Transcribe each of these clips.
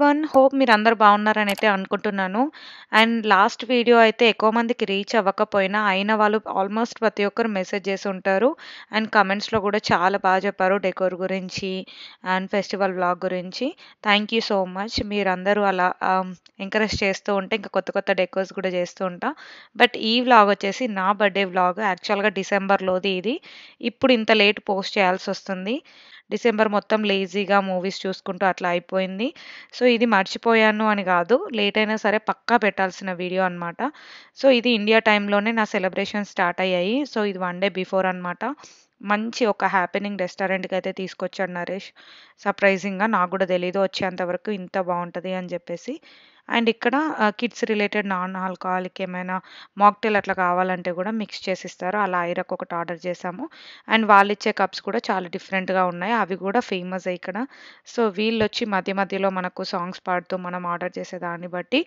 Everyone. Hope మీరందరూ బాగున్నారని అయితే అనుకుంటున్నాను. అండ్ లాస్ట్ వీడియో అయితే ఎక్కువ మందికి రీచ్ అవ్వకపోయినా, అయిన వాళ్ళు ఆల్మోస్ట్ ప్రతి ఒక్కరు మెసేజ్ చేసి ఉంటారు. అండ్ కమెంట్స్‌లో కూడా చాలా బాగా చెప్పారు డెకోర్ గురించి అండ్ ఫెస్టివల్ వ్లాగ్ గురించి. Thank you so much. మీరందరూ అలా ఎంకరేజ్ చేస్తూ ఉంటే ఇంకా కొత్త కొత్త డెకోర్స్ కూడా చేస్తూ ఉంటా. బట్ ఈ వ్లాగ్ వచ్చేసి నా బర్త్‌డే వ్లాగ్. యాక్చువల్‌గా డిసెంబర్‌లోది ఇది. ఇప్పుడు ఇంత లేట్ పోస్ట్ చేయాల్సొస్తుంది. డిసెంబర్ మొత్తం లేజీగా మూవీస్ చూసుకుంటూ అట్లా అయిపోయింది. సో, ఇది మర్చిపోయాను అని గాదు. లేట్ అయినా సరే పక్కా పెట్టాల్సిన వీడియో అనమాట. సో, ఇది ఇండియా టైమ్‌లోనే నా సెలబ్రేషన్స్ స్టార్ట్ అయ్యాయి. సో, ఇది 1 డే బిఫోర్ అనమాట. మంచి ఒక హ్యాపెనింగ్ రెస్టారెంట్‌కయితే తీసుకొచ్చాడు నరేష్. సర్ప్రైజింగ్‌గా నాకు గూడా తెలీదు వచ్చేంత వరకు ఇంత బావుంటది అని జెప్పేసి. అండ్ ఇక్కడ కిడ్స్ రిలేటెడ్ నాన్ ఆల్కహాలిక్ ఏమైనా మాక్టైల్ అట్లా కావాలంటే గూడా మిక్స్ చేసిస్తారు. అలా ఐరాకి ఒకటి ఆర్డర్ చేశాము. అండ్ వాళ్ళిచ్చే కప్స్ కూడా చాలా డిఫరెంట్‌గా ఉన్నాయి. అవి గూడా ఫేమసే ఇక్కడ. సో, వీళ్ళొచ్చి మధ్య మధ్యలో మనకు సాంగ్స్ పాడుతూ మనం ఆర్డర్ చేసే దాన్ని బట్టి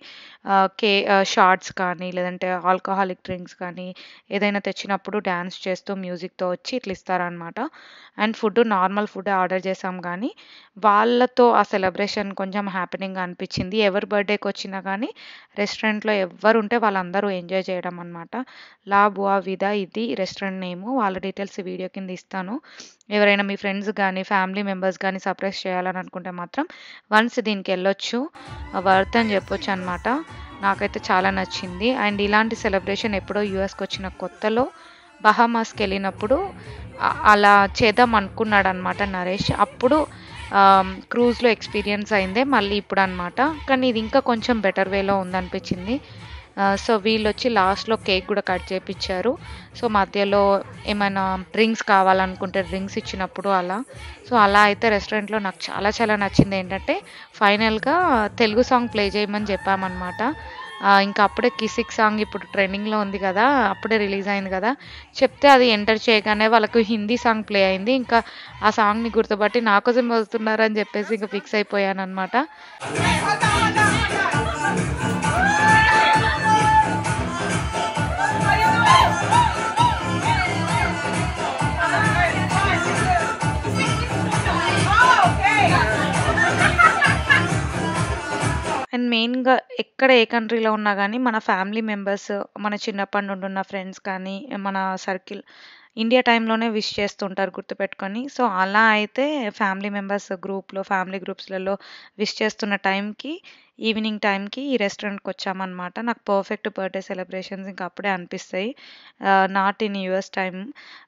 షార్ట్స్ కానీ, లేదంటే ఆల్కహాలిక్ డ్రింక్స్ కానీ, ఏదైనా తెచ్చినప్పుడు డాన్స్ చేస్తూ మ్యూజిక్‌తో వచ్చి ఇట్లా ఇస్తారనమాట. అండ్ ఫుడ్ నార్మల్ ఫుడ్డే ఆర్డర్ చేసాం గానీ, వాళ్ళతో ఆ సెలబ్రేషన్ కొంచెం హ్యాపెనింగ్‌గా అనిపిచ్చింది. ఎవరి బర్త్‌డేకొచ్చినా గానీ, రెస్టారెంట్‌లో ఎవ్వరుంటే వాళ్ళందరూ ఎంజాయ్ చేయడం అనమాట. లా బుఆ విదా ఇది రెస్టారెంట్ నేము. వాళ్ళ డీటెయిల్స్ వీడియో కింద ఇస్తాను. ఎవరైనా మీ ఫ్రెండ్స్ గానీ, ఫ్యామిలీ మెంబర్స్ గానీ సర్ప్రైజ్ చేయాలని అనుకుంటే మాత్రం వన్స్ దీనికెళ్ళొచ్చు. వర్త్ అని చెప్పొచ్చనమాట. నాకైతే చాలా నచ్చింది. అండ్ ఇలాంటి సెలబ్రేషన్ ఎప్పుడో యూఎస్‌కొచ్చిన కొత్తలో బహామాస్‌కెళ్ళినప్పుడు అలా చేద్దాం అనుకున్నాడనమాట నరేష్. అప్పుడు క్రూజ్‌లో ఎక్స్‌పీరియన్స్ అయిందే మళ్ళీ ఇప్పుడనమాట. కానీ ఇది ఇంకా కొంచెం బెటర్ వేలో ఉందనిపించింది. సో, వీళ్ళొచ్చి లాస్ట్‌లో కేక్ గూడా కట్ చేపిచ్చారు. సో, మధ్యలో ఏమైనా డ్రింక్స్ కావాలనుకుంటే డ్రింక్స్ ఇచ్చినప్పుడు అలా. సో, అలా అయితే రెస్టారెంట్‌లో నాకు చాలా చాలా నచ్చిందేంటంటే, ఫైనల్‌గా తెలుగు సాంగ్ ప్లే చేయమని చెప్పామనమాట. ఇంకా అప్పుడే 'కిసిక్' సాంగ్ ఇప్పుడు ట్రెండింగ్‌లో ఉంది గదా! అప్పుడే రిలీజ్ అయింది గదా! చెప్తే అది ఎంటర్ చేయగానే వాళ్ళకు హిందీ సాంగ్ ప్లే అయింది. ఇంకా ఆ సాంగ్‌ని గుర్తుపట్టి నా కోసమే వస్తున్నారని జెప్పేసి ఇంక ఫిక్స్ అయిపోయాననమాట. అండ్ మెయిన్‌గా ఎక్కడ ఏ కంట్రీలో ఉన్నా గానీ, మన ఫ్యామిలీ మెంబర్స్, మన చిన్నప్పటి నుండి ఉన్న ఫ్రెండ్స్ కానీ, మన సర్కిల్ ఇండియా టైమ్‌లోనే విష్ చేస్తుంటారు గుర్తుపెట్టుకొని. సో, అలా అయితే ఫ్యామిలీ మెంబర్స్ ఫ్యామిలీ గ్రూప్స్‌లలో విష్ చేస్తున్న టైంకి, ఈవినింగ్ టైంకి ఈ రెస్టారెంట్‌కొచ్చామనమాట. నాకు పర్ఫెక్ట్ బర్త్‌డే సెలబ్రేషన్స్ ఇంక అప్పుడే అనిపిస్తాయి. Not in US time.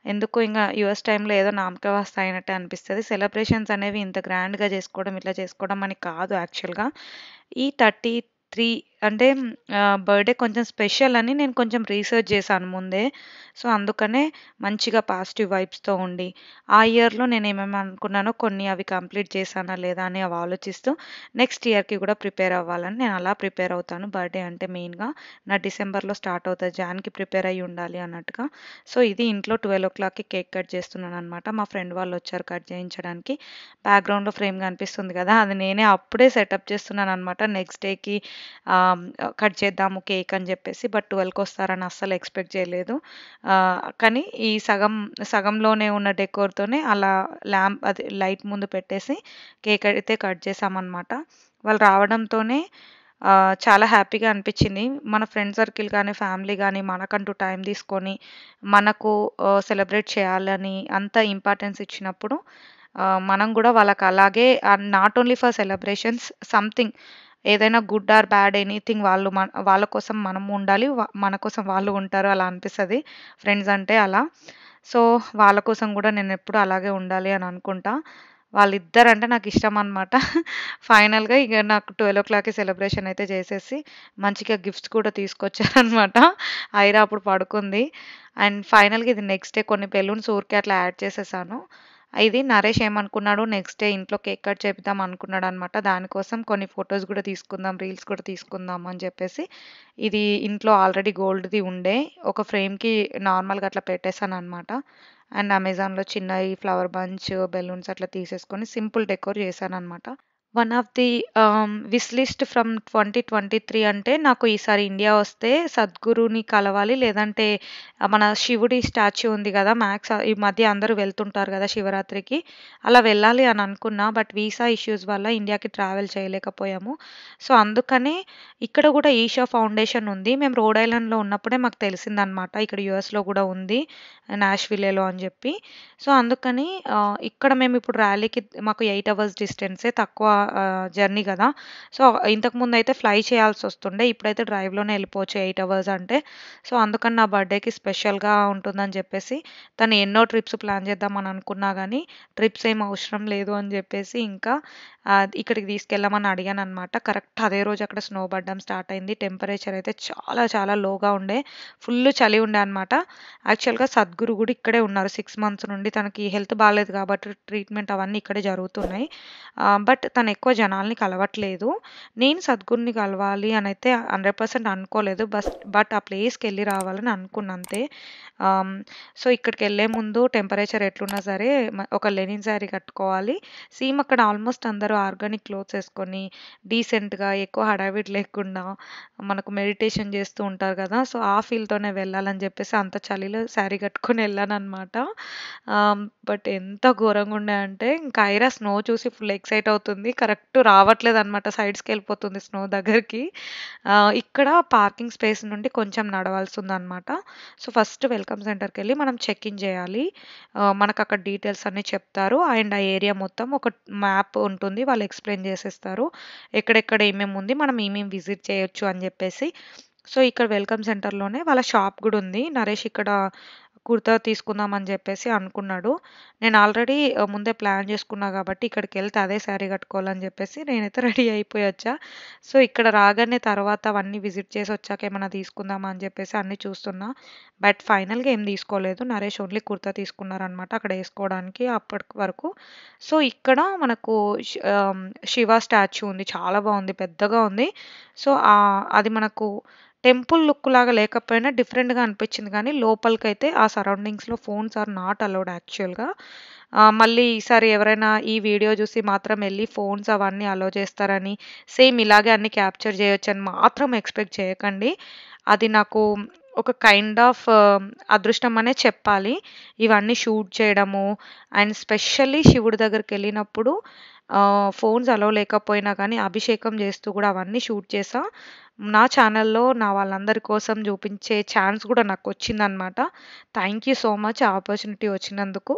ఎందుకో ఇంగ యూఎస్ టైమ్‌లో ఏదో నామకే వాస్తు అయినట్టే అనిపిస్తది. సెలబ్రేషన్స్ అనేవి ఇంత గ్రాండ్‌గా చేసుకోవడం, ఇట్లా చేసుకోవడం అని కాదు యాక్చువల్‌గా. ఈ 33 అంటే బర్త్‌డే కొంచెం స్పెషల్ అని నేను కొంచెం రీసెర్చ్ చేశాను ముందే. సో, అందుకనే మంచిగా పాజిటివ్ వైబ్స్‌తో ఉండి, ఆ ఇయర్‌లో నేనేమేమి అనుకున్నానో కొన్ని అవి కంప్లీట్ చేశానా లేదా అని అవి ఆలోచిస్తూ నెక్స్ట్ ఇయర్‌కి కూడా ప్రిపేర్ అవ్వాలని నేను అలా ప్రిపేర్ అవుతాను. బర్త్‌డే అంటే మెయిన్‌గా నా డిసెంబర్‌లో స్టార్ట్ అవుతది. జాన్‌కి ప్రిపేర్ అయ్యి ఉండాలి అన్నట్టుగా. సో, ఇది ఇంట్లో 12:00కి కేక్ కట్ చేస్తున్నాననమాట. మా ఫ్రెండ్ వాళ్ళొచ్చారు కట్ చేయించడానికి. బ్యాక్‌గ్రౌండ్‌లో ఫ్రేమ్ కనిపిస్తుంది కదా! అది నేనే అప్పుడే సెటప్ చేస్తున్నాననమాట. నెక్స్ట్ డేకి కట్ చేద్దాము కేక్ అని చెప్పేసి. బట్ 12కి వస్తారని అస్సలు ఎక్స్‌పెక్ట్ చేయలేదు. కానీ ఈ సగంలోనే ఉన్న డెకోర్‌తోనే అలా అది లైట్ ముందు పెట్టేసి కేక్ అయితే కట్ చేశామనమాట. వాళ్ళు రావడంతోనే చాలా హ్యాపీగా అనిపించింది. మన ఫ్రెండ్ సర్కిల్ గానీ, ఫ్యామిలీ గానీ మనకంటూ టైం తీసుకొని, మనకు సెలబ్రేట్ చేయాలని అంత ఇంపార్టెన్స్ ఇచ్చినప్పుడు మనం గూడా వాళ్ళకి అలాగే not only for celebrations something ఏదైనా గుడ్ ఆర్ బ్యాడ్ ఎనీథింగ్ వాళ్ళ కోసం మనం ఉండాలి. మన కోసం వాళ్ళు ఉంటారు అలా అనిపిస్తది. ఫ్రెండ్స్ అంటే అలా. సో, వాళ్ళ కోసం గూడా నేనెప్పుడు అలాగే ఉండాలి అని అనుకుంటా. వాళ్ళిద్దరంటే నాకిష్టమనమాట. ఫైనల్‌గా ఇగ నాకు 12:00కి సెలబ్రేషన్ అయితే చేసేసి, మంచిగా గిఫ్ట్స్ కూడా తీసుకొచ్చారనమాట. ఐరా అప్పుడు పడుకుంది. అండ్ ఫైనల్‌గా ఇది నెక్స్ట్ డే కొన్ని బెలూన్స్ ఊరికే అట్లా యాడ్ చేసేసాను. ఇది నరేష్ ఏమనుకున్నాడు నెక్స్ట్ డే ఇంట్లో కేక్ కట్ చేపిద్దాం అనుకున్నాడనమాట. దానికోసం కొన్ని ఫోటోస్ గూడా తీసుకుందాం, రీల్స్ కూడా తీసుకుందాం అని చెప్పేసి, ఇది ఇంట్లో ఆల్రెడీ గోల్డ్‌ది ఉండే ఒక ఫ్రేమ్‌కి నార్మల్‌గా అట్లా పెట్టేసాననమాట. అండ్ అమెజాన్‌లో చిన్నయి ఫ్లవర్ బంచ్, బెలూన్స్ అట్లా తీసేసుకొని సింపుల్ డెకోర్ చేశాననమాట. One of the wish list from 2023 అంటే నాకు ఈసారి ఇండియా వస్తే సద్గురుని కలవాలి. లేదంటే మన శివుడి స్టాచ్యూ ఉంది గదా! ఈ మధ్య అందరూ వెళ్తుంటారు గదా! శివరాత్రికి. అలా వెళ్ళాలి అని అనుకున్నా. బట్ వీసా ఇష్యూస్ వల్ల ఇండియాకి ట్రావెల్ చేయలేకపోయాము. సో, అందుకనే ఇక్కడ గూడా ఈషా ఫౌండేషన్ ఉంది. మేము రోడ్ ఐలాండ్‌లో ఉన్నప్పుడే మాకు తెలిసిందనమాట. ఇక్కడ యూఎస్‌లో గూడా ఉంది. నాష్‌విల్లేలో అని జెప్పి. సో, అందుకని ఇక్కడ మేమిప్పుడు ర్యాలీకి మాకు 8 అవర్స్ డిస్టెన్సే తక్కువ జర్నీ గదా! సో, ఇంతకుముందయితే ఫ్లై చేయాల్సొస్తుండే. ఇప్పుడైతే డ్రైవ్‌లోనే ఎళ్ళిపోవచ్చు 8 అవర్స్ అంటే. సో, అందుకని నా బర్త్‌డేకి స్పెషల్‌గా ఉంటుందని జెప్పేసి తను ఎన్నో ట్రిప్స్ ప్లాన్ చేద్దామని అనుకున్నా గానీ, ట్రిప్స్ ఏం అవసరం లేదు అని జెప్పేసి ఇంకా ఇక్కడికి తీసుకెళ్ళమని అడిగాననమాట. కరెక్ట్ అదే రోజు అక్కడ స్నో పడడం స్టార్ట్ అయింది. టెంపరేచర్ అయితే చాలా చాలా లోగా ఉండే. ఫుల్లు చలి ఉండే అనమాట. యాక్చువల్‌గా సద్గురు గూడా ఇక్కడే ఉన్నారు 6 మంత్స్ నుండి. తనకి హెల్త్ బాలేదు కాబట్టి ట్రీట్మెంట్ అవన్నీ ఇక్కడే జరుగుతున్నాయి. బట్ తను ఎక్కువ జనాల్ని కలవట్లేదు. నేను సద్గురుని కలవాలి అనైతే 100% అనుకోలేదు. బట్ ఆ ప్లేస్‌కెళ్ళి రావాలని అనుకున్నా అంతే. ఆహ్, సో, ఇక్కడికెళ్ళే ముందు టెంపరేచర్ ఎట్లున్నా సరే ఒక లెనిన్ శారీ కట్టుకోవాలి. సేమ్ అక్కడ ఆల్మోస్ట్ అందరూ ఆర్గానిక్ క్లోత్స్ ఏసుకొని డీసెంట్‌గా ఎక్కువ హడావిడి లేకుండా మనకు మెడిటేషన్ చేస్తూ ఉంటారు కదా! సో, ఆ ఫీల్‌తోనే వెళ్ళాలని చెప్పేసి అంత చలిలో శారీ కట్టుకొని ఎళ్ళాననమాట. బట్ ఎంత ఘోరంగుండే అంటే ఇంక ఐరా స్నో చూసి ఫుల్ ఎక్సైట్ అవుతుంది. కరెక్ట్ రావట్లేదనమాట. సైడ్స్‌కెళ్ళిపోతుంది స్నో దగ్గరికి. ఇక్కడ పార్కింగ్ స్పేస్ నుండి కొంచెం నడవాల్సుందనమాట. సో, ఫస్ట్ వెల్కమ్ సెంటర్‌కెళ్ళి మనం చెక్ ఇన్ చేయాలి. మనకక్కడ డీటెయిల్స్ అన్నీ చెప్తారు. అండ్ ఆ ఏరియా మొత్తం ఒక మ్యాప్ ఉంటుంది. వాళ్ళు ఎక్స్‌ప్లెయిన్ చేసేస్తారు. ఎక్కడెక్కడ ఏమేమి ఉంది, మనం ఏమేమి విజిట్ చేయొచ్చు అని చెప్పేసి. సో, ఇక్కడ వెల్కమ్ సెంటర్‌లోనే వాళ్ళ షాప్ గూడా ఉంది. నరేష్ ఇక్కడ కుర్తా తీసుకుందాం అని జెప్పేసి అనుకున్నాడు. నేను ఆల్రెడీ ముందే ప్లాన్ జేసుకున్నా గాబట్టి ఇక్కడికెళ్తే అదే శారీ కట్టుకోవాలని జెప్పేసి నేనైతే రెడీ అయిపోయొచ్చా. సో, ఇక్కడ రాగానే తర్వాత అవన్నీ విజిట్ చేసొచ్చాక ఏమన్నా తీసుకుందామా అని జెప్పేసి అన్నీ చూస్తున్నా. బట్ ఫైనల్‌గా ఏం తీసుకోలేదు. నరేష్ ఓన్లీ కుర్తా తీసుకున్నారనమాట అక్కడ ఏసుకోవడానికి అప్పటి వరకు. సో, ఇక్కడ మనకు శివ స్టాచ్యూ ఉంది. చాలా బావుంది. పెద్దగా ఉంది. సో, అది మనకు టెంపుల్ లుక్ లాగా లేకపోయినా డిఫరెంట్‌గా అనిపించింది గానీ, లోపలికైతే ఆ సరౌండింగ్స్‌లో ఫోన్స్ ఆర్ నాట్ అలౌడ్ యాక్చువల్‌గా. మళ్ళీ ఈసారి ఎవరైనా ఈ వీడియో చూసి మాత్రం ఎళ్లి ఫోన్స్ అవన్నీ అలో చేస్తారని, సేమ్ ఇలాగే అన్నీ క్యాప్చర్ చేయొచ్చని మాత్రం ఎక్స్‌పెక్ట్ చేయకండి. అది నాకు ఒక కైండ్ ఆఫ్ అదృష్టం అనే చెప్పాలి. ఇవన్నీ షూట్ చేయడము అండ్ స్పెషల్లీ శివుడి దగ్గరికెళ్ళినప్పుడు ఫోన్స్ అలో లేకపోయినా కానీ అభిషేకం చేస్తూ కూడా అవన్నీ షూట్ చేశా. నా ఛానెల్‌లో నా వాళ్ళందరి కోసం చూపించే ఛాన్స్ గూడా నాకొచ్చిందనమాట. థ్యాంక్ యూ సో మచ్ ఆ ఆపర్చునిటీ వచ్చినందుకు.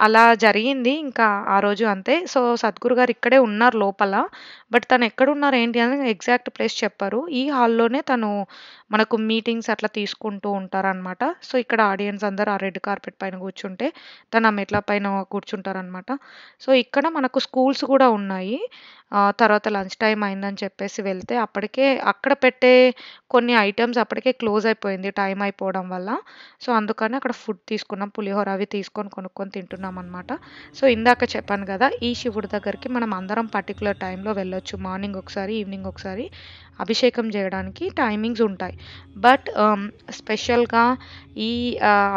అలా జరిగింది. ఇంకా ఆ రోజు అంతే. సో, సద్గురు గారు ఇక్కడే ఉన్నారు లోపల. బట్ తను ఎక్కడున్నారు ఏంటి అని ఎగ్జాక్ట్ ప్లేస్ చెప్పరు. ఈ హాల్‌లోనే తను మనకు మీటింగ్స్ అట్లా తీసుకుంటూ ఉంటారనమాట. సో, ఇక్కడ ఆడియన్స్ అందరూ ఆ రెడ్ కార్పెట్ పైన కూర్చుంటే తను ఆ మెట్ల పైన కూర్చుంటారనమాట. సో, ఇక్కడ మనకు స్కూల్స్ గూడా ఉన్నాయి. తర్వాత లంచ్ టైమ్ అయిందని చెప్పేసి వెళ్తే అప్పటికే అక్కడ పెట్టే కొన్ని ఐటెమ్స్ అప్పటికే క్లోజ్ అయిపోయింది టైం అయిపోవడం వల్ల. సో, అందుకని అక్కడ ఫుడ్ తీసుకున్నాం. పులిహోర అవి కొనుక్కొని తింటున్నామనమాట. సో, ఇందాక చెప్పాను గదా! ఈ శివుడి దగ్గరికి మనం అందరం పర్టిక్యులర్ టైంలో వెళ్ళొచ్చు. మార్నింగ్ ఒకసారి, ఈవినింగ్ ఒకసారి అభిషేకం జేయడానికి టైమింగ్స్ ఉంటాయి. బట్ స్పెషల్‌గా ఈ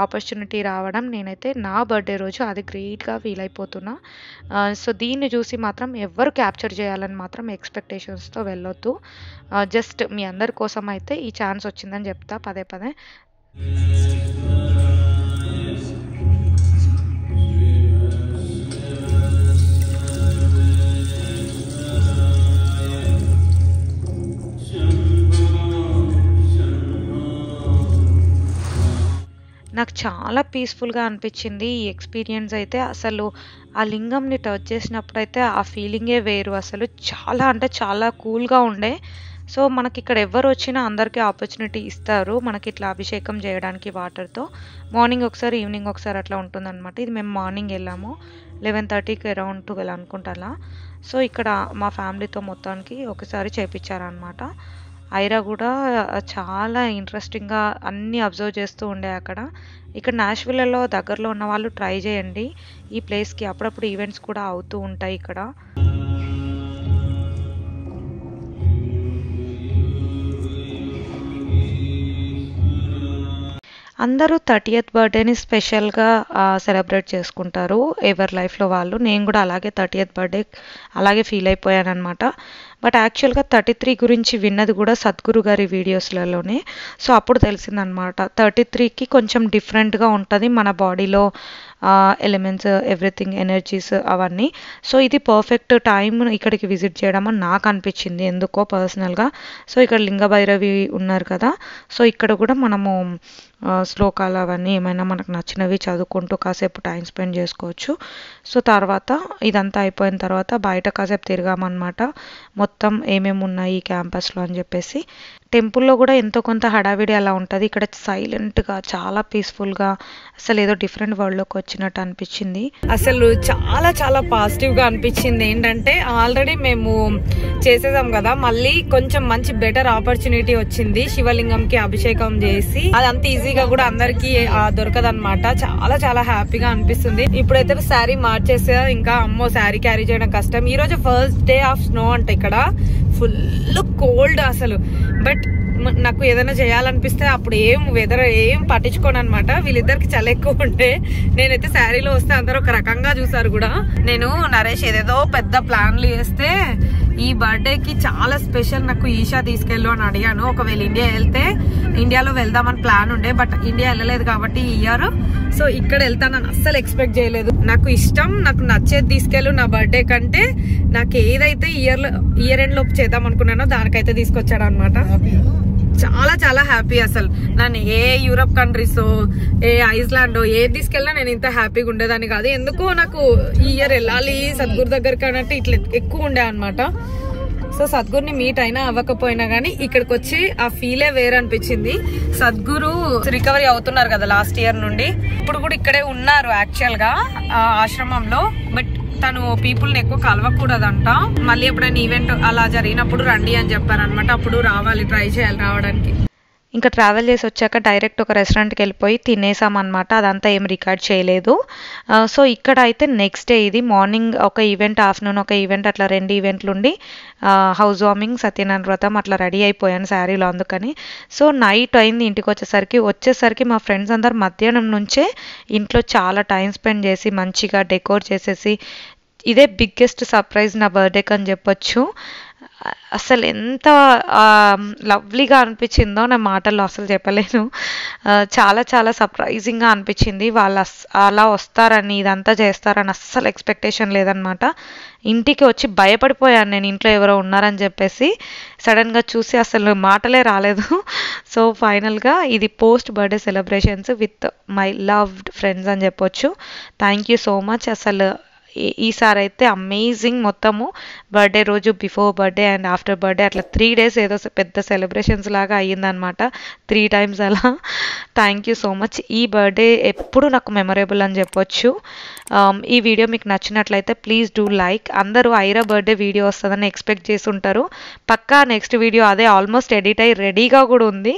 ఆపర్చునిటీ రావడం నేనైతే నా బర్త్‌డే రోజు అది గ్రేట్‌గా ఫీల్ అయిపోతున్నా. సో, దీన్ని చూసి మాత్రం ఎవ్వరు క్యాప్చర్ చేయాలని మాత్రం ఎక్స్‌పెక్టేషన్స్‌తో వెళ్ళొద్దు. జస్ట్ మీ అందరి కోసం అయితే ఈ ఛాన్స్ వచ్చిందని చెప్తా పదే పదే. నాకు చాలా పీస్‌ఫుల్‌గా అనిపిచ్చింది. ఈ ఎక్స్‌పీరియన్స్ అయితే అసలు ఆ లింగంని టచ్ చేసినప్పుడైతే ఆ ఫీలింగే వేరు అసలు. చాలా అంటే చాలా కూల్‌గా ఉండే. సో, మనకిక్కడ ఎవ్వరొచ్చినా అందరికీ ఆపర్చునిటీ ఇస్తారు. మనకిట్లా అభిషేకం జేయడానికి వాటర్‌తో. మార్నింగ్ ఒకసారి, ఈవినింగ్ ఒకసారి అట్లా ఉంటుందనమాట. ఇది మేము మార్నింగ్ ఎళ్ళాము. 11:30కి అరౌండ్ 12 అనుకుంటా అలా. సో, ఇక్కడ మా ఫ్యామిలీతో మొత్తానికి ఒకసారి చేపిచ్చారనమాట. ఐరా గూడా చాలా ఇంట్రెస్టింగ్‌గా అన్నీ అబ్జర్వ్ చేస్తూ ఉండే అక్కడ. ఇక్కడ నాష్‌విల్‌లో దగ్గరలో ఉన్న వాళ్ళు ట్రై చేయండి. ఈ ప్లేస్‌కి అప్పుడప్పుడు ఈవెంట్స్ కూడా అవుతూ ఉంటాయి ఇక్కడ. అందరూ 30th బర్త్డేని స్పెషల్గా సెలబ్రేట్ చేసుకుంటారు ఎవరి లైఫ్లో వాళ్ళు. నేను కూడా అలాగే 30th బర్త్డే అలాగే ఫీల్ అయిపోయాను అనమాట. బట్ యాక్చువల్గా 33 గురించి విన్నది కూడా సద్గురు గారి వీడియోస్లలోనే. సో అప్పుడు తెలిసిందనమాట 33కి కొంచెం డిఫరెంట్గా ఉంటుంది మన బాడీలో ఎలిమెంట్స్, ఎవ్రీథింగ్, ఎనర్జీస్ అవన్నీ. సో ఇది పర్ఫెక్ట్ టైం ఇక్కడికి విజిట్ చేయడం అని నాకు అనిపించింది ఎందుకో పర్సనల్గా. సో ఇక్కడ లింగభైరవి ఉన్నారు కదా, సో ఇక్కడ కూడా మనము శ్లోకాలు అవన్నీ ఏమైనా మనకు నచ్చినవి చదువుకుంటూ కాసేపు టైం స్పెండ్ చేసుకోవచ్చు. సో తర్వాత ఇదంతా అయిపోయిన తర్వాత బయట కాసేపు తిరిగామన్నమాట, మొత్తం ఏమేమి ఉన్నాయి క్యాంపస్లో అని చెప్పేసి. టెంపుల్లో కూడా ఎంతో కొంత హడావిడి అలా ఉంటుంది. ఇక్కడ సైలెంట్గా చాలా పీస్ఫుల్గా అసలు ఏదో డిఫరెంట్ వరల్డ్లోకి వచ్చినట్టు అనిపించింది. అసలు చాలా చాలా పాజిటివ్గా అనిపించింది. ఏంటంటే ఆల్రెడీ మేము చేసేసాం కదా, మళ్ళీ కొంచెం మంచి బెటర్ ఆపర్చునిటీ వచ్చింది. శివలింగంకి అభిషేకం చేసి అదంత ఈజీగా కూడా అందరికి దొరకదనమాట. చాలా చాలా హ్యాపీగా అనిపిస్తుంది. ఇప్పుడైతే శారీ మార్చేసా, ఇంకా అమ్మో శారీ క్యారీ చేయడం కష్టం. ఈ రోజు ఫస్ట్ డే ఆఫ్ స్నో అంట, ఇక్కడ ఫుల్ కోల్డ్ అసలు. బట్ నాకు ఏదైనా చేయాలనిపిస్తే అప్పుడు వెదర్ ఏం పట్టించుకోను అనమాట. వీళ్ళిద్దరికి చలి ఎక్కువ ఉంటే నేనైతే శారీలో వస్తే అందరూ ఒక రకంగా చూసారు కూడా. నేను నరేష్ ఏదేదో పెద్ద ప్లాన్లు చేస్తే ఈ బర్త్డేకి చాలా స్పెషల్, నాకు ఈషా తీసుకెళ్ళు అని అడిగాను. ఒకవేళ ఇండియా వెళ్తే ఇండియాలో వెళ్దామని ప్లాన్ ఉండే, బట్ ఇండియా వెళ్ళలేదు కాబట్టి ఈ ఇయర్ సో ఇక్కడ వెళ్తానని అస్సలు ఎక్స్పెక్ట్ చేయలేదు. నాకు ఇష్టం, నాకు నచ్చేది తీసుకెళ్ళు నా బర్త్డే కంటే. నాకు ఏదైతే ఇయర్ ఎండ్ లోపు చేద్దాం అనుకున్నానో దానికైతే తీసుకొచ్చాడు అనమాట. చాలా చాలా హ్యాపీ. అసలు నన్ను ఏ యూరప్ కంట్రీస్, ఏ ఐస్లాండ్ ఏది తీసుకెళ్ళినా నేను ఇంత హ్యాపీగా ఉండేదాన్ని కాదు. ఎందుకో నాకు ఈ ఇయర్ వెళ్ళాలి సద్గురు దగ్గరికి అన్నట్టు ఇట్లా ఎక్కువ ఉండే అనమాట. సో సద్గురుని మీట్ అయినా అవ్వకపోయినా గానీ ఇక్కడికి వచ్చి ఆ ఫీలే వేరే అనిపించింది. సద్గురు రికవరీ అవుతున్నారు కదా లాస్ట్ ఇయర్ నుండి, ఇప్పుడు కూడా ఇక్కడే ఉన్నారు యాక్చువల్ గా ఆశ్రమంలో. బట్ తను పీపుల్ని ఎక్కువ కలవకూడదంట. మళ్ళీ ఎప్పుడైనా ఈవెంట్ అలా జరిగినప్పుడు రండి అని చెప్పారనమాట. అప్పుడు రావాలి, ట్రై చేయాలి రావడానికి. ఇంకా ట్రావెల్ చేసి వచ్చాక డైరెక్ట్ ఒక రెస్టారెంట్కి వెళ్ళిపోయి తినేసామన్నమాట. అదంతా ఏం రికార్డ్ చేయలేదు. సో ఇక్కడ అయితే నెక్స్ట్ డే ఇది మార్నింగ్ ఒక ఈవెంట్, ఆఫ్టర్నూన్ ఒక ఈవెంట్, అట్లా 2 ఈవెంట్లు ఉండి హౌస్ వార్మింగ్, సత్యనారాయణ వ్రతం అట్లా రెడీ అయిపోయాను శారీలో అందుకని. సో నైట్ అయింది ఇంటికి వచ్చేసరికి మా ఫ్రెండ్స్ అందరు మధ్యాహ్నం నుంచే ఇంట్లో చాలా టైం స్పెండ్ చేసి మంచిగా డెకోర్ చేసేసి, ఇదే బిగ్గెస్ట్ సర్ప్రైజ్ నా బర్త్డేకి అని చెప్పొచ్చు. అసలు ఎంత లవ్లీగా అనిపించిందో నా మాటల్లో అసలు చెప్పలేను. చాలా చాలా సర్ప్రైజింగ్గా అనిపించింది. వాళ్ళు అలా వస్తారని, ఇదంతా చేస్తారని అస్సలు ఎక్స్పెక్టేషన్ లేదనమాట. ఇంటికి వచ్చి భయపడిపోయాను నేను, ఇంట్లో ఎవరో ఉన్నారని చెప్పేసి. సడన్గా చూసి అసలు మాటలే రాలేదు. సో ఫైనల్గా ఇది post birthday celebrations with my loved friends అని చెప్పొచ్చు. Thank you so much. అసలు ఈసారి అయితే అమేజింగ్. మొత్తము బర్త్డే రోజు, before birthday and after birthday అట్లా 3 days ఏదో పెద్ద సెలబ్రేషన్స్ లాగా అయ్యిందనమాట, 3 times అలా. Thank you so much. ఈ బర్త్డే ఎప్పుడు నాకు మెమొరబుల్ అని చెప్పొచ్చు. ఈ వీడియో మీకు నచ్చినట్లయితే ప్లీజ్ డూ లైక్. అందరూ ఐరా బర్త్డే వీడియో వస్తుందని ఎక్స్పెక్ట్ చేసి ఉంటారు. పక్కా నెక్స్ట్ వీడియో అదే, ఆల్మోస్ట్ ఎడిట్ అయ్యి రెడీగా కూడా ఉంది.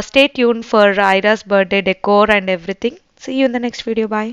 Stay tune for Aira's birthday decor and everything. See you in the next video. Bye.